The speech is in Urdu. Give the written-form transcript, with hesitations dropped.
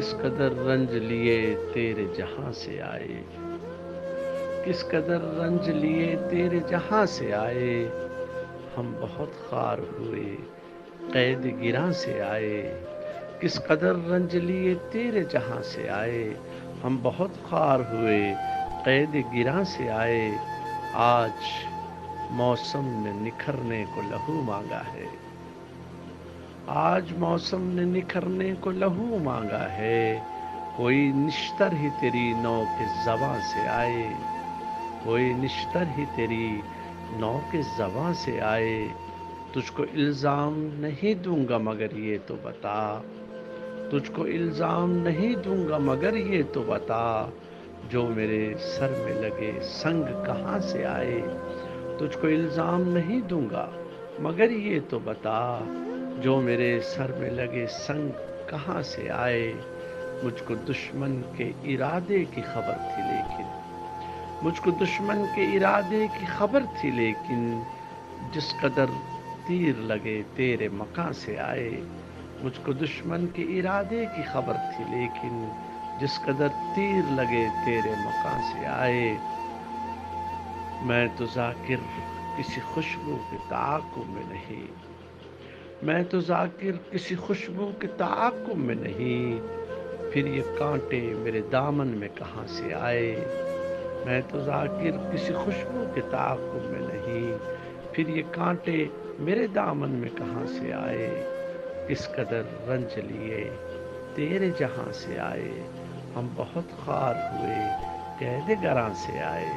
کس قدر رنج لیے تیرے جہاں سے آئے، کس قدر رنج لیے تیرے جہاں سے آئے، ہم بہت خوار ہوئے قید گراں سے آئے، کس قدر رنج لیے تیرے جہاں سے آئے، ہم بہت خوار ہوئے قید گراں سے آئے، آج موسم نے نکھرنے کو لہو مانگا ہے، آج موسم نے نکھرنے کو لہو مانگا ہے، کوئی نشتر ہی تیری نو کے زباں سے آئے، کوئی نشتر ہی تیری نو کے زباں سے آئے، تجھ کو الزام نہیں دوں گا مگر یہ تو بتا، تجھ کو الزام نہیں دوں گا مگر یہ تو بتا، جو میرے سر میں لگے سنگ کہاں سے آئے، تجھ کو الزام نہیں دوں گا مگر یہ تو بتا، جو میرے سر میں لگے سنگ کہاں سے آئے، مجھ کو دشمن کے ارادے کی خبر تھی لیکن، مجھ کو دشمن کے ارادے کی خبر تھی لیکن، جس قدر تیر لگے تیرے مکاں سے آئے، مجھ کو دشمن کے ارادے کی خبر تھی لیکن، جس قدر تیر لگے تیرے مکاں سے آئے، میں تو ذاکر کسی خوشبو کے تعاقب میں نہیں، میں تو ذاکر کسی خوشبو کے تعاقب میں نہیں، پھر یہ کانٹے میرے دامن میں کہاں سے آئے، میں تو ذاکر کسی خوشبو کے تعاقب میں نہیں، پھر یہ کانٹے میرے دامن میں کہاں سے آئے، کس قدر رنج لیے تیرے جہاں سے آئے، ہم بہت خوار ہوئے قید گراں سے آئے۔